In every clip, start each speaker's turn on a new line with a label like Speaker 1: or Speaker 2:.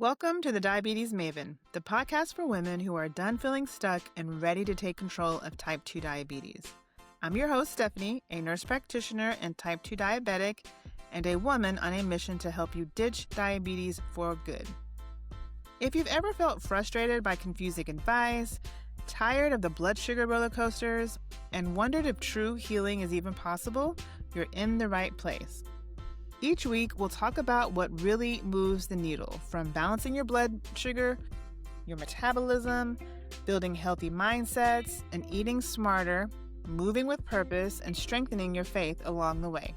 Speaker 1: Welcome to the Diabetes Maven, the podcast for women who are done feeling stuck and ready to take control of type 2 diabetes. I'm your host, Stephanie, a nurse practitioner and type 2 diabetic, and a woman on a mission to help you ditch diabetes for good. If you've ever felt frustrated by confusing advice, tired of the blood sugar roller coasters, and wondered if true healing is even possible, you're in the right place. Each week, we'll talk about what really moves the needle, from balancing your blood sugar, your metabolism, building healthy mindsets, and eating smarter, moving with purpose, and strengthening your faith along the way.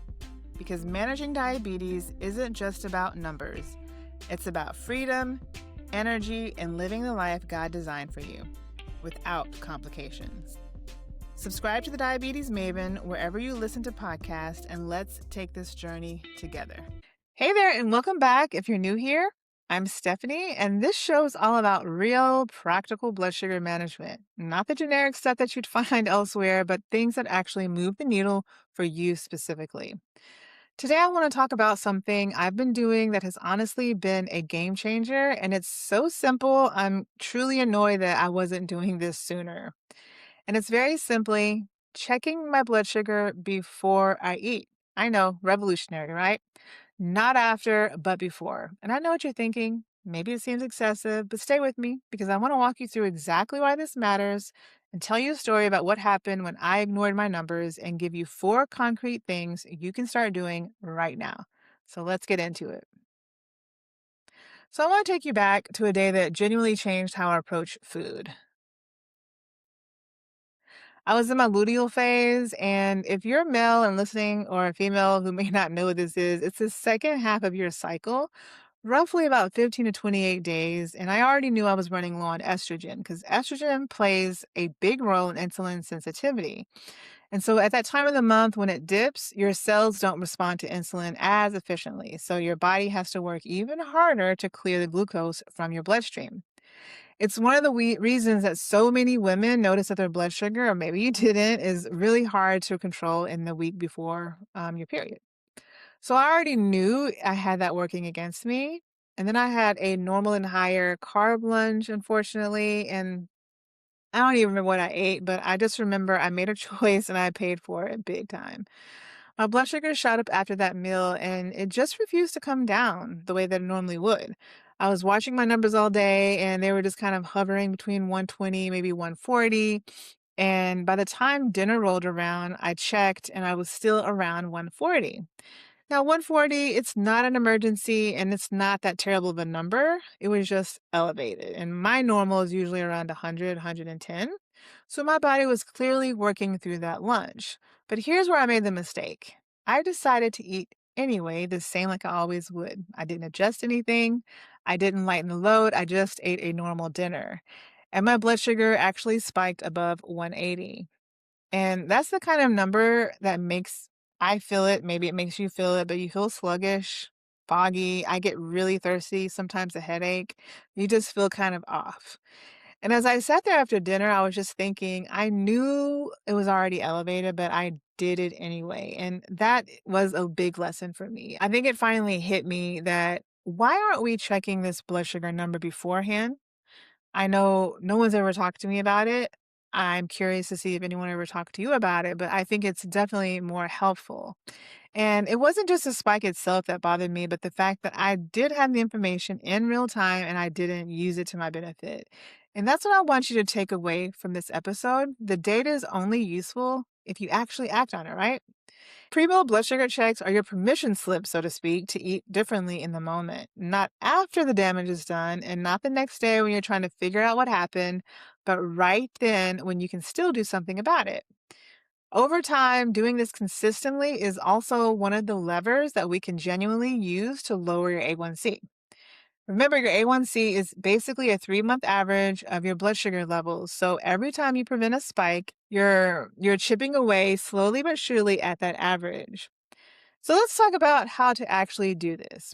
Speaker 1: Because managing diabetes isn't just about numbers. It's about freedom, energy, and living the life God designed for you, without complications. Subscribe to the Diabetes Maven wherever you listen to podcasts, and let's take this journey together. Hey there, and welcome back. If you're new here, I'm Stephanie, and this show is all about real, practical blood sugar management. Not the generic stuff that you'd find elsewhere, but things that actually move the needle for you specifically. Today, I want to talk about something I've been doing that has honestly been a game changer, and it's so simple, I'm truly annoyed that I wasn't doing this sooner. And it's very simply checking my blood sugar before I eat. I know, revolutionary, right? Not after, but before. And I know what you're thinking. Maybe it seems excessive, but stay with me because I want to walk you through exactly why this matters and tell you a story about what happened when I ignored my numbers and give you 4 concrete things you can start doing right now. So let's get into it. So I want to take you back to a day that genuinely changed how I approach food. I was in my luteal phase, and if you're male and listening or a female who may not know what this is, it's the second half of your cycle, roughly about 15 to 28 days. And I already knew I was running low on estrogen because estrogen plays a big role in insulin sensitivity. And so at that time of the month when it dips, your cells don't respond to insulin as efficiently. So your body has to work even harder to clear the glucose from your bloodstream. It's one of the reasons that so many women notice that their blood sugar, or maybe you didn't, is really hard to control in the week before your period. So I already knew I had that working against me. And then I had a normal and higher carb lunch, unfortunately. And I don't even remember what I ate, but I just remember I made a choice and I paid for it big time. My blood sugar shot up after that meal and it just refused to come down the way that it normally would. I was watching my numbers all day and they were just kind of hovering between 120, maybe 140. And by the time dinner rolled around, I checked and I was still around 140. Now, 140, it's not an emergency and it's not that terrible of a number. It was just elevated. And my normal is usually around 100, 110. So my body was clearly working through that lunch. But here's where I made the mistake. I decided to eat anyway, the same like I always would. I didn't adjust anything. I didn't lighten the load. I just ate a normal dinner. And my blood sugar actually spiked above 180. And that's the kind of number that makes I feel it, maybe it makes you feel it, but you feel sluggish, foggy. I get really thirsty, sometimes a headache. You just feel kind of off. And as I sat there after dinner, I was just thinking, I knew it was already elevated, but I did it anyway. And that was a big lesson for me. I think it finally hit me that why aren't we checking this blood sugar number beforehand? I know no one's ever talked to me about it. I'm curious to see if anyone ever talked to you about it, but I think it's definitely more helpful. And it wasn't just the spike itself that bothered me, but the fact that I did have the information in real time and I didn't use it to my benefit. And that's what I want you to take away from this episode. The data is only useful if you actually act on it, right? Pre-meal blood sugar checks are your permission slip, so to speak, to eat differently in the moment, not after the damage is done and not the next day when you're trying to figure out what happened, but right then when you can still do something about it. Over time, doing this consistently is also one of the levers that we can genuinely use to lower your A1C. Remember, your A1C is basically a 3-month average of your blood sugar levels. So every time you prevent a spike, you're chipping away slowly but surely at that average. So let's talk about how to actually do this.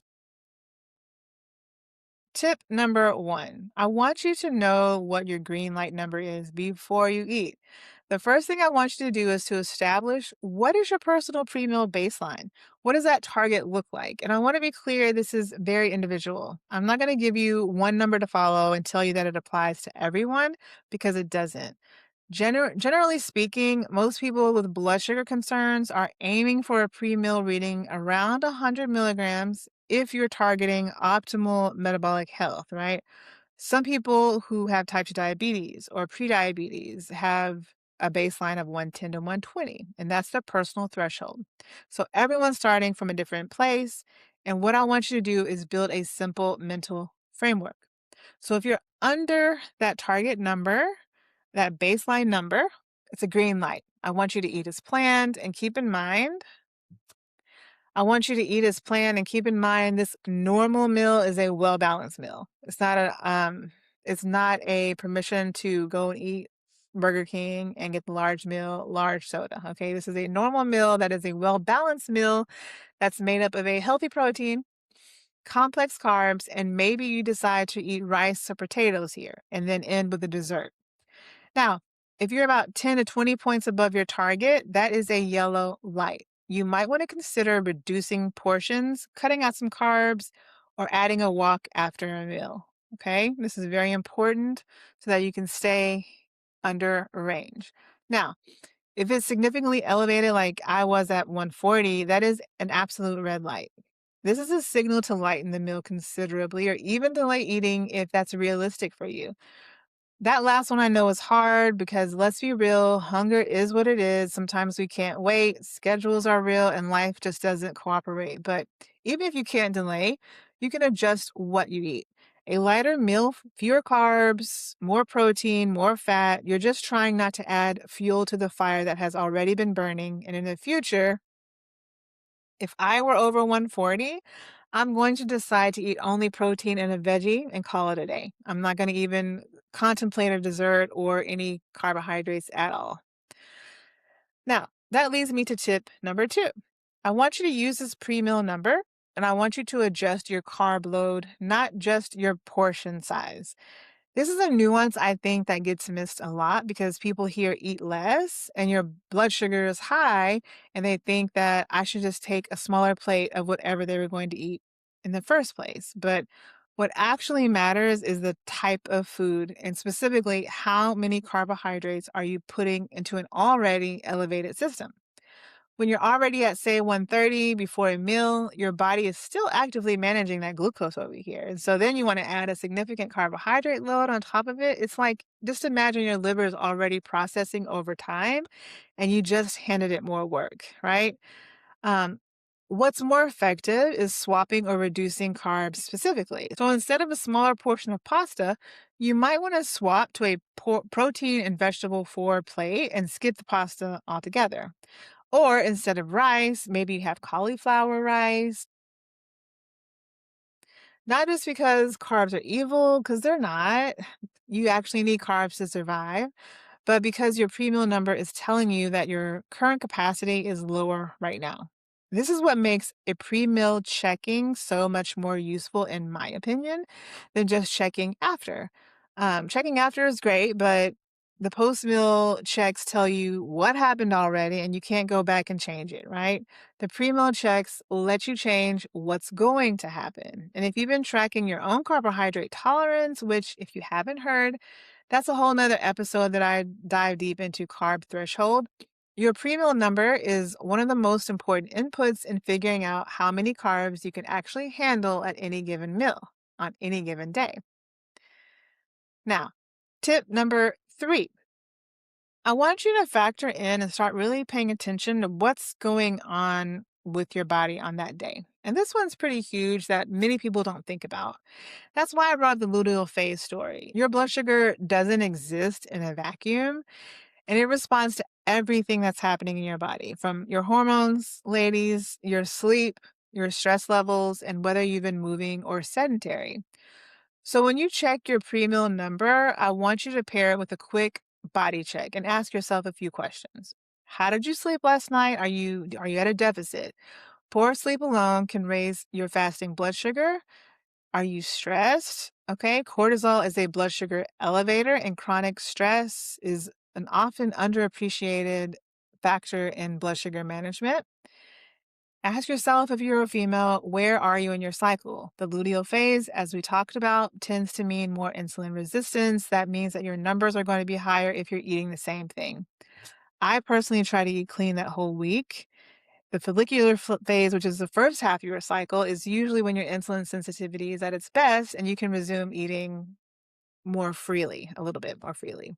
Speaker 1: Tip number 1. I want you to know what your green light number is before you eat. The first thing I want you to do is to establish what is your personal pre-meal baseline? What does that target look like? And I want to be clear, this is very individual. I'm not going to give you one number to follow and tell you that it applies to everyone because it doesn't. Generally speaking, most people with blood sugar concerns are aiming for a pre-meal reading around 100 milligrams if you're targeting optimal metabolic health, right? Some people who have type 2 diabetes or prediabetes have a baseline of 110 to 120, and that's the personal threshold. So everyone's starting from a different place. And what I want you to do is build a simple mental framework. So if you're under that target number, that baseline number, it's a green light. I want you to eat as planned and keep in mind I want you to eat as planned and keep in mind this normal meal is a well-balanced meal. It's not a permission to go and eat Burger King and get the large meal, large soda. Okay. This is a normal meal that is a well-balanced meal that's made up of a healthy protein, complex carbs, and maybe you decide to eat rice or potatoes here and then end with a dessert. Now, if you're about 10 to 20 points above your target, that is a yellow light. You might want to consider reducing portions, cutting out some carbs, or adding a walk after a meal. Okay, this is very important so that you can stay under range. Now, if it's significantly elevated, like I was at 140, that is an absolute red light. This is a signal to lighten the meal considerably or even delay eating if that's realistic for you. That last one I know is hard because let's be real, hunger is what it is. Sometimes we can't wait, schedules are real, and life just doesn't cooperate. But even if you can't delay, you can adjust what you eat. A lighter meal, fewer carbs, more protein, more fat. You're just trying not to add fuel to the fire that has already been burning. And in the future, if I were over 140, I'm going to decide to eat only protein and a veggie and call it a day. I'm not going to even contemplate a dessert or any carbohydrates at all. Now, that leads me to tip number two. I want you to use this pre meal number and I want you to adjust your carb load, not just your portion size. This is a nuance I think that gets missed a lot because people here eat less and your blood sugar is high, and they think that I should just take a smaller plate of whatever they were going to eat in the first place. But what actually matters is the type of food and specifically how many carbohydrates are you putting into an already elevated system. When you're already at, say, 130 before a meal, your body is still actively managing that glucose over here. And so then you want to add a significant carbohydrate load on top of it. It's like just imagine your liver is already processing over time and you just handed it more work, right? Um, what's more effective is swapping or reducing carbs specifically. So instead of a smaller portion of pasta, you might want to swap to a protein and vegetable forward plate and skip the pasta altogether. Or instead of rice, maybe you have cauliflower rice. Not just because carbs are evil, because they're not. You actually need carbs to survive, but because your pre-meal number is telling you that your current capacity is lower right now. This is what makes a pre-meal checking so much more useful, in my opinion, than just checking after. Checking after is great, but the post-meal checks tell you what happened already, and you can't go back and change it, right? The pre-meal checks let you change what's going to happen. And if you've been tracking your own carbohydrate tolerance, which if you haven't heard, that's a whole nother episode that I dive deep into carb threshold. Your pre-meal number is one of the most important inputs in figuring out how many carbs you can actually handle at any given meal on any given day. Now, tip number three. I want you to factor in and start really paying attention to what's going on with your body on that day. And this one's pretty huge that many people don't think about. That's why I brought the luteal phase story. Your blood sugar doesn't exist in a vacuum and it responds to everything that's happening in your body from your hormones, ladies, your sleep, your stress levels, and whether you've been moving or sedentary. So when you check your pre-meal number, I want you to pair it with a quick body check and ask yourself a few questions. How did you sleep last night? Are you at a deficit? Poor sleep alone can raise your fasting blood sugar. Are you stressed? Okay, cortisol is a blood sugar elevator and chronic stress is an often underappreciated factor in blood sugar management. Ask yourself if you're a female, where are you in your cycle? The luteal phase, as we talked about, tends to mean more insulin resistance. That means that your numbers are going to be higher if you're eating the same thing. I personally try to eat clean that whole week. The follicular phase, which is the first half of your cycle, is usually when your insulin sensitivity is at its best and you can resume eating more freely, a little bit more freely.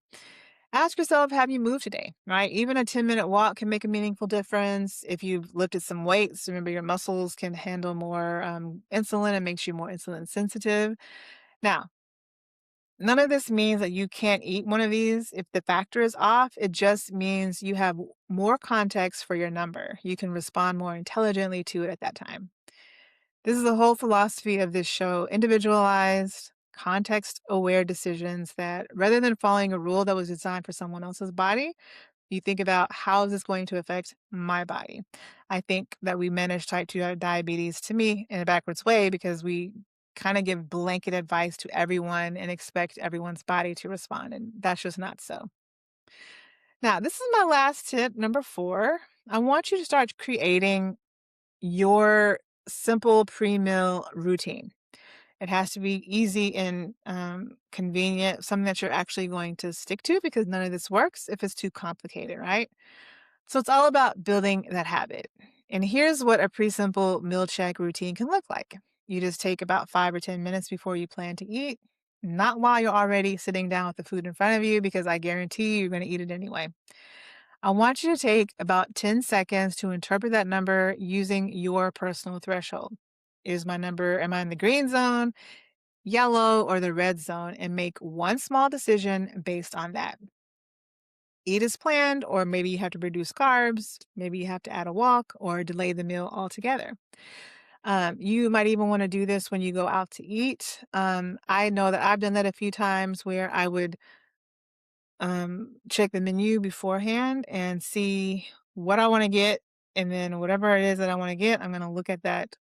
Speaker 1: Ask yourself, have you moved today? Right? Even a 10-minute walk can make a meaningful difference. If you've lifted some weights, remember your muscles can handle more insulin and makes you more insulin sensitive. Now, none of this means that you can't eat one of these if the factor is off. It just means you have more context for your number. You can respond more intelligently to it at that time. This is the whole philosophy of this show, individualized, context aware decisions that rather than following a rule that was designed for someone else's body, you think about how is this going to affect my body. I think that we manage type 2 diabetes to me in a backwards way because we kind of give blanket advice to everyone and expect everyone's body to respond. And that's just not so. Now, this is my last tip, number 4. I want you to start creating your simple pre-meal routine. It has to be easy and convenient, something that you're actually going to stick to because none of this works if it's too complicated, right? So it's all about building that habit. And here's what a pretty simple meal check routine can look like. You just take about 5 or 10 minutes before you plan to eat, not while you're already sitting down with the food in front of you, because I guarantee you're going to eat it anyway. I want you to take about 10 seconds to interpret that number using your personal threshold. Is my number, am I in the green zone, yellow, or the red zone? And make one small decision based on that. Eat as planned, or maybe you have to reduce carbs, maybe you have to add a walk or delay the meal altogether. You might even want to do this when you go out to eat. I know that I've done that a few times where I would check the menu beforehand and see what I want to get. And then whatever it is that I want to get, I'm going to look at that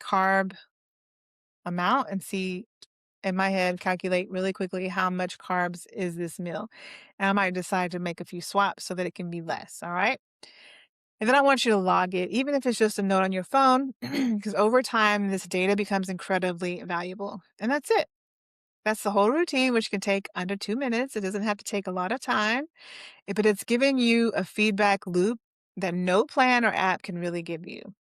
Speaker 1: carb amount and see in my head, calculate really quickly how much carbs is this meal. And I might decide to make a few swaps so that it can be less. All right. And then I want you to log it, even if it's just a note on your phone, because over time, this data becomes incredibly valuable. And that's it. That's the whole routine, which can take under 2 minutes. It doesn't have to take a lot of time, but it's giving you a feedback loop that no plan or app can really give you.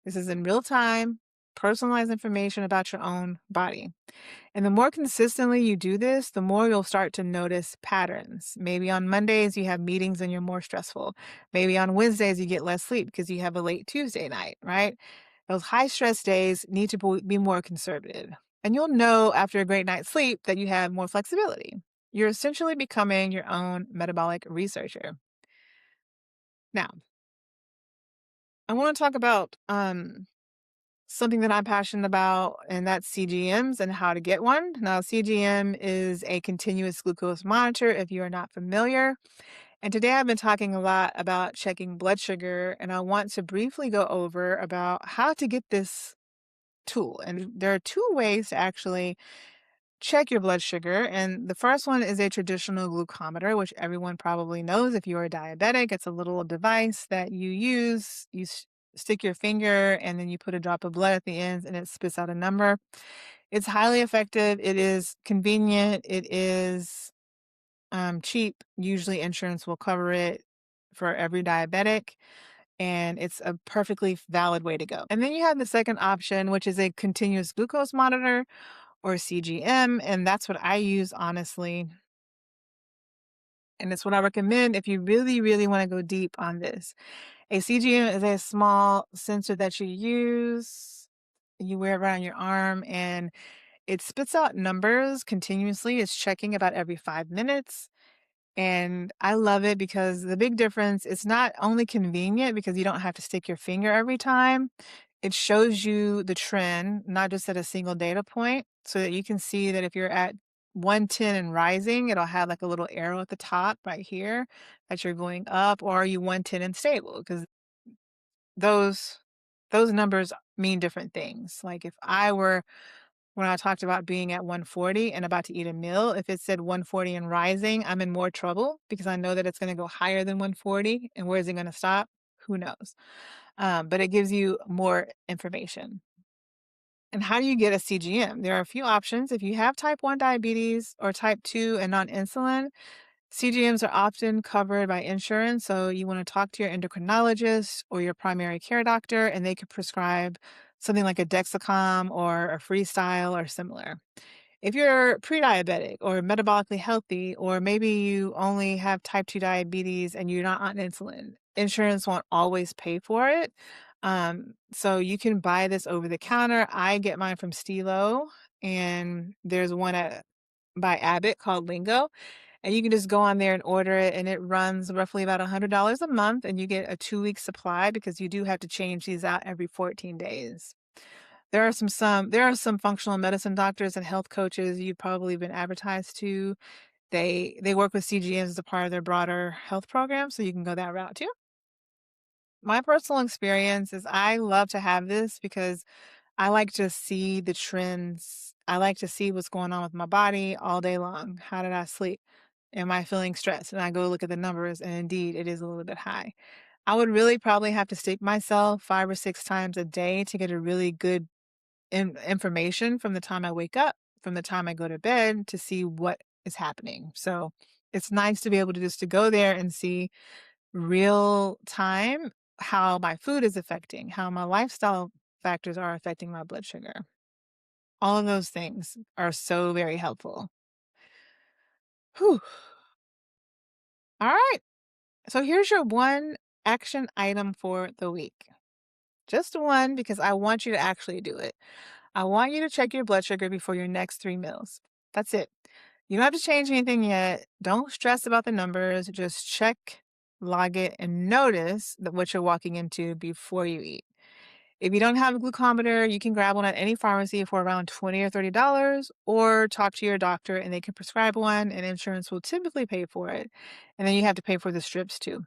Speaker 1: This is in real time, personalized information about your own body. And the more consistently you do this, the more you'll start to notice patterns. Maybe on Mondays you have meetings and you're more stressful. Maybe on Wednesdays you get less sleep because you have a late Tuesday night, right? Those high stress days need to be more conservative. And you'll know after a great night's sleep that you have more flexibility. You're essentially becoming your own metabolic researcher. Now, I want to talk about something that I'm passionate about, and that's CGMs and how to get one. Now, CGM is a continuous glucose monitor if you are not familiar. And today I've been talking a lot about checking blood sugar, and I want to briefly go over about how to get this tool. And there are two ways to actually check your blood sugar. And the first one is a traditional glucometer, which everyone probably knows if you're a diabetic. It's a little device that you use. Stick your finger and then you put a drop of blood at the ends and it spits out a number. It's highly effective. It is convenient. It is cheap. Usually insurance will cover it for every diabetic. And it's a perfectly valid way to go. And then you have the second option, which is a continuous glucose monitor or CGM. And that's what I use, honestly. And it's what I recommend if you really, really want to go deep on this. A CGM is a small sensor that you use. You wear it around your arm and it spits out numbers continuously. It's checking about every 5 minutes. And I love it because the big difference, it's not only convenient because you don't have to stick your finger every time. It shows you the trend, not just at a single data point, so that you can see that if you're at 110 and rising, it'll have like a little arrow at the top right here that you're going up, or are you 110 and stable? Because those those numbers mean different things. Like if I were When I talked about being at 140 and about to eat a meal, if it said 140 and rising, I'm in more trouble because I know that it's going to go higher than 140. And where is it going to stop? Who knows? But it gives you more information. And how do you get a CGM? There are a few options. If you have type 1 diabetes or type 2 and non insulin, CGMs are often covered by insurance. So you want to talk to your endocrinologist or your primary care doctor, and they could prescribe something like a Dexcom or a Freestyle or similar. If you're pre-diabetic or metabolically healthy, or maybe you only have type 2 diabetes and you're not on insulin, insurance won't always pay for it. So you can buy this over the counter. I get mine from Stilo, and there's one by Abbott called Lingo. And you can just go on there and order it, and it runs roughly about $100 a month, and you get a 2-week supply because you do have to change these out every 14 days. There are some functional medicine doctors and health coaches you've probably been advertised to. They work with CGMs as a part of their broader health program, so you can go that route too. My personal experience is I love to have this because I like to see the trends. I like to see what's going on with my body all day long. How did I sleep? Am I feeling stressed? And I go look at the numbers, and indeed, it is a little bit high. I would really probably have to stick myself 5 or 6 times a day to get a really good information from the time I wake up, from the time I go to bed to see what is happening. So it's nice to be able to just to go there and see real time how my food is affecting, how my lifestyle factors are affecting my blood sugar. All of those things are so very helpful. Whew. All right. So here's your one action item for the week. Just one because I want you to actually do it. I want you to check your blood sugar before your next 3 meals. That's it. You don't have to change anything yet. Don't stress about the numbers. Just check, log it, and notice that what you're walking into before you eat. If you don't have a glucometer, you can grab one at any pharmacy for around $20 or $30, or talk to your doctor and they can prescribe one, and insurance will typically pay for it. And then you have to pay for the strips too.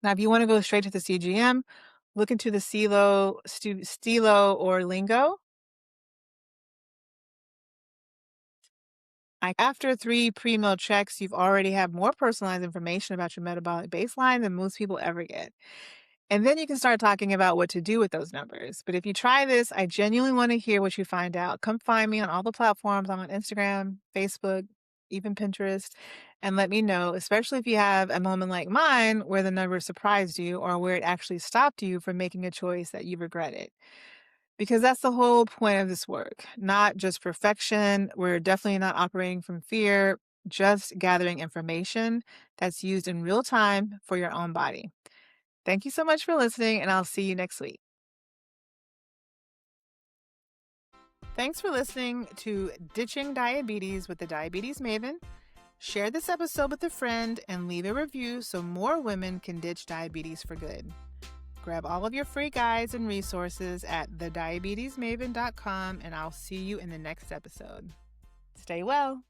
Speaker 1: Now, if you want to go straight to the CGM, look into the Stilo or Lingo. After 3 pre-meal checks, you've already have more personalized information about your metabolic baseline than most people ever get. And then you can start talking about what to do with those numbers. But if you try this, I genuinely want to hear what you find out. Come find me on all the platforms. I'm on Instagram, Facebook, even Pinterest, and let me know, especially if you have a moment like mine where the number surprised you or where it actually stopped you from making a choice that you regretted. Because that's the whole point of this work, not just perfection. We're definitely not operating from fear, just gathering information that's used in real time for your own body. Thank you so much for listening, and I'll see you next week. Thanks for listening to Ditching Diabetes with the Diabetes Maven. Share this episode with a friend and leave a review so more women can ditch diabetes for good. Grab all of your free guides and resources at thediabetesmaven.com, and I'll see you in the next episode. Stay well.